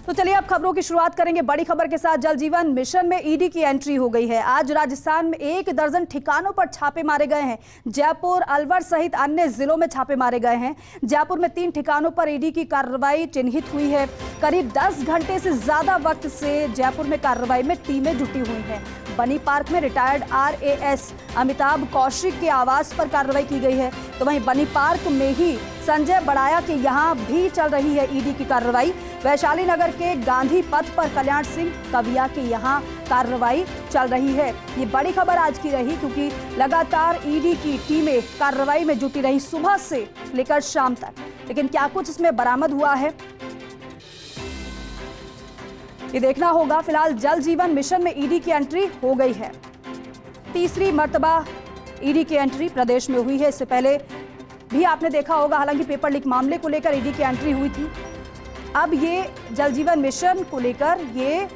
तो चलिए अब खबरों की शुरुआत करेंगे बड़ी खबर के साथ। जल जीवन मिशन में ईडी की एंट्री हो गई है। आज राजस्थान में 1 दर्जन ठिकानों पर छापे मारे गए हैं। जयपुर, अलवर सहित अन्य जिलों में छापे मारे गए हैं। जयपुर में 3 ठिकानों पर ईडी की कार्रवाई चिन्हित हुई है। करीब 10 घंटे से ज्यादा वक्त से जयपुर में कार्रवाई में टीमें जुटी हुई हैं। बनी पार्क में रिटायर्ड RAS अमिताभ कौशिक के आवास पर कार्रवाई की गई है। तो वहीं बनी पार्क में ही संजय बड़ाया के यहाँ भी चल रही है ईडी की कार्रवाई। वैशाली नगर के गांधी पथ पर कल्याण सिंह कविया के यहाँ कार्रवाई चल रही है। ये बड़ी खबर आज की रही क्योंकि लगातार ईडी की टीमें कार्रवाई में जुटी रही सुबह से लेकर शाम तक। लेकिन क्या कुछ इसमें बरामद हुआ है ये देखना होगा। फिलहाल जल जीवन मिशन में ईडी की एंट्री हो गई है। तीसरी मर्तबा ईडी की एंट्री प्रदेश में हुई है। इससे पहले भी आपने देखा होगा, हालांकि पेपर लीक मामले को लेकर ईडी की एंट्री हुई थी। अब ये जल जीवन मिशन को लेकर ये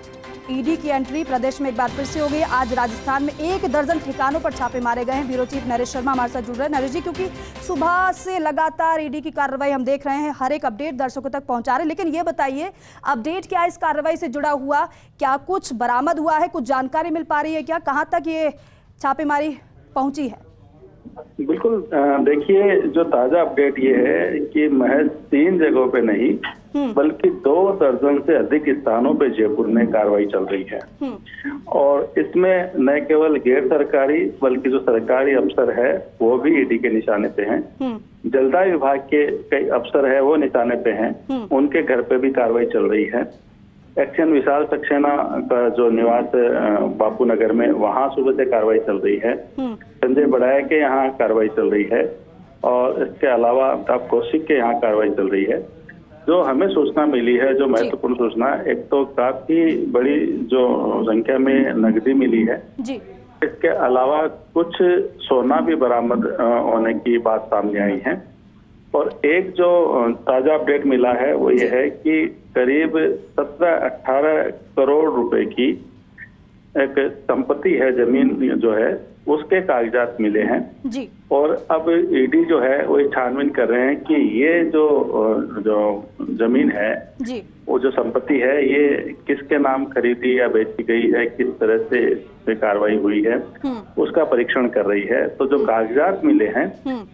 ईडी की एंट्री प्रदेश में एक बार फिर से हो गई। आज राजस्थान में 1 दर्जन ठिकानों पर छापे मारे गए हैं। ब्यूरो चीफ नरेश शर्मा हमारे साथ जुड़ रहे हैं। नरेश जी, क्योंकि सुबह से लगातार ईडी की कार्रवाई हम देख रहे हैं, हर एक अपडेट दर्शकों तक पहुंचा रहे हैं, लेकिन ये बताइए अपडेट क्या है इस कार्रवाई से जुड़ा हुआ? क्या कुछ बरामद हुआ है? कुछ जानकारी मिल पा रही है क्या? कहाँ तक ये छापेमारी पहुंची है? बिल्कुल, देखिए जो ताजा अपडेट ये है कि महज 3 जगहों पे नहीं बल्कि 2 दर्जन से अधिक स्थानों पे जयपुर में कार्रवाई चल रही है। और इसमें न केवल गैर सरकारी बल्कि जो सरकारी अफसर है वो भी ईडी के निशाने पे हैं। जलदाय विभाग के कई अफसर है वो निशाने पे हैं, उनके घर पे भी कार्रवाई चल रही है। एक्शन विशाल सक्सेना का जो निवास बापू नगर में, वहां सुबह से कार्रवाई चल रही है। संजय बड़ाया के यहाँ कार्रवाई चल रही है और इसके अलावा अमिताभ कौशिक के यहाँ कार्रवाई चल रही है। जो हमें सूचना मिली है, जो महत्वपूर्ण सूचना, एक तो काफी बड़ी जो संख्या में नकदी मिली है जी। इसके अलावा कुछ सोना भी बरामद होने की बात सामने आई है। और एक जो ताजा अपडेट मिला है वो ये है कि करीब 17-18 करोड़ रुपए की एक संपत्ति है, जमीन जो है उसके कागजात मिले हैं जी। और अब ईडी जो है वो छानबीन कर रहे हैं कि ये जो जमीन है जी, वो जो संपत्ति है ये किसके नाम खरीदी या बेची गई है, किस तरह से कार्रवाई हुई है, उसका परीक्षण कर रही है। तो जो कागजात मिले हैं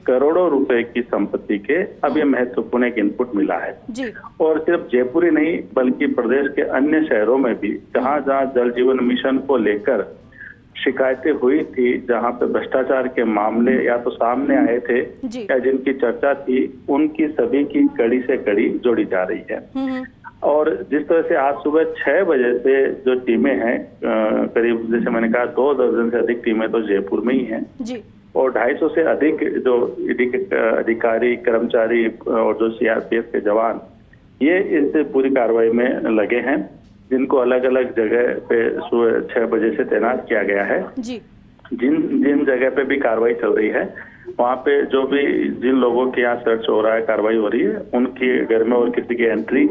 करोड़ों रुपए की संपत्ति के, अब ये महत्वपूर्ण एक इनपुट मिला है जी। और सिर्फ जयपुर ही नहीं बल्कि प्रदेश के अन्य शहरों में भी जहाँ जहाँ जल जीवन मिशन को लेकर शिकायतें हुई थी, जहां पे भ्रष्टाचार के मामले या तो सामने आए थे या जिनकी चर्चा थी, उनकी सभी की कड़ी से कड़ी जोड़ी जा रही है। और जिस तरह से आज सुबह 6 बजे से जो टीमें हैं, करीब जैसे मैंने कहा 2 दर्जन से अधिक टीमें तो जयपुर में ही हैं जी। और 250 से अधिक जो ईडी के अधिकारी, कर्मचारी और जो CRPF के जवान, ये इस पूरी कार्रवाई में लगे हैं, जिनको अलग अलग जगह पे सुबह 6 बजे से तैनात किया गया है जी। जिन जगह पे भी कार्रवाई चल रही है वहाँ पे जो भी जिन लोगों के यहाँ सर्च हो रहा है, कार्रवाई हो रही है, उनके घर में और किसी की एंट्री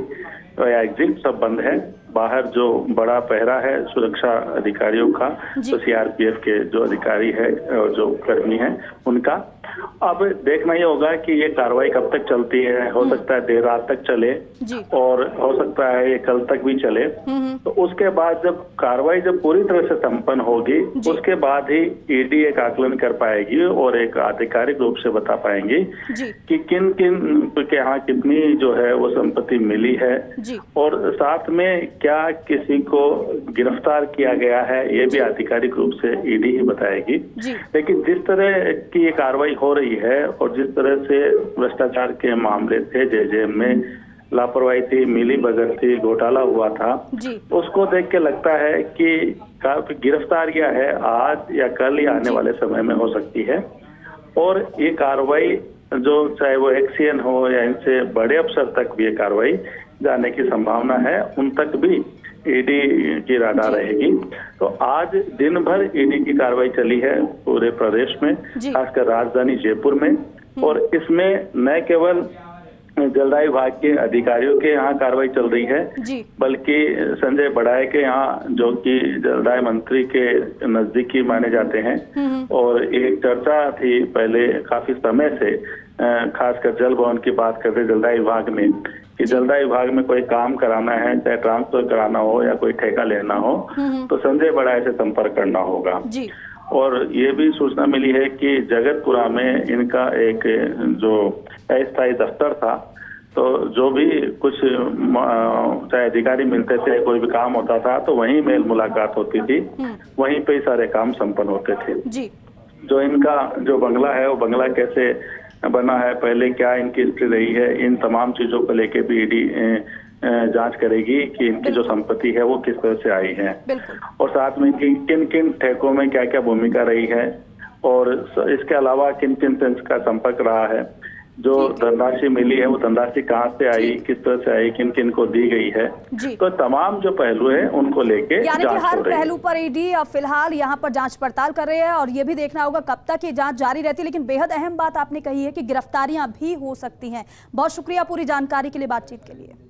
या एग्जिट सब बंद है। बाहर जो बड़ा पहरा है सुरक्षा अधिकारियों का, तो CRPF के जो अधिकारी है और जो कर्मी है उनका। अब देखना ये होगा कि ये कार्रवाई कब तक चलती है। हो सकता है देर रात तक चले और हो सकता है ये कल तक भी चले। तो उसके बाद जब कार्रवाई जब पूरी तरह से संपन्न होगी, उसके बाद ही ईडी एक आकलन कर पाएगी और एक आधिकारिक रूप से बता पाएंगी कि किन किन के यहाँ कितनी जो है वो संपत्ति मिली है और साथ में क्या किसी को गिरफ्तार किया गया है, ये भी आधिकारिक रूप से ईडी ही बताएगी। लेकिन जिस तरह की ये कार्रवाई हो रही है और जिस तरह से भ्रष्टाचार के मामले थे, JJM में लापरवाही थी, मिली भगत थी, घोटाला हुआ था, उसको देख के लगता है कि काफी गिरफ्तारियां है आज या कल या आने वाले समय में हो सकती है। और ये कार्रवाई जो चाहे वो एक्सीएन हो या इनसे बड़े अफसर तक भी ये कार्रवाई जाने की संभावना है, उन तक भी ईडी की राडा रहेगी। तो आज दिन भर ईडी की कार्रवाई चली है पूरे प्रदेश में, खासकर राजधानी जयपुर में। और इसमें न केवल जलदाय विभाग के अधिकारियों के यहाँ कार्रवाई चल रही है बल्कि संजय बड़ाया के यहाँ, जो कि जलदाय मंत्री के नजदीकी माने जाते हैं, और एक चर्चा थी पहले काफी समय से खासकर जल भवन की बात करते जलदाय विभाग में कि जलदाय विभाग में कोई काम कराना है, चाहे ट्रांसफर कराना हो या कोई ठेका लेना हो, तो संजय बड़ाई से संपर्क करना होगा। जी। और ये भी सूचना मिली है कि जगतपुरा में इनका एक जो अस्थायी दफ्तर था, तो जो भी कुछ चाहे अधिकारी मिलते थे, कोई भी काम होता था तो वहीं मेल मुलाकात होती थी, वहीं पे सारे काम संपन्न होते थे। जी। जो इनका जो बंगला है वो बंगला कैसे बना है, पहले क्या इनकी हिस्ट्री रही है, इन तमाम चीजों को लेके भी ईडी जांच करेगी कि इनकी जो संपत्ति है वो किस तरह से आई है, और साथ में इनकी किन किन ठेकों में क्या क्या भूमिका रही है, और इसके अलावा किन किन से इसका संपर्क रहा है, जो धनराशि मिली है वो धनराशि कहाँ से आई, किस तरह से आई, किन किन को दी गई है। तो तमाम जो पहलू है उनको लेके यानी कि हर पहलू पर ईडी फिलहाल यहाँ पर जांच पड़ताल कर रही है, और ये भी देखना होगा कब तक ये जांच जारी रहती है। लेकिन बेहद अहम बात आपने कही है कि गिरफ्तारियां भी हो सकती हैं। बहुत शुक्रिया पूरी जानकारी के लिए, बातचीत के लिए।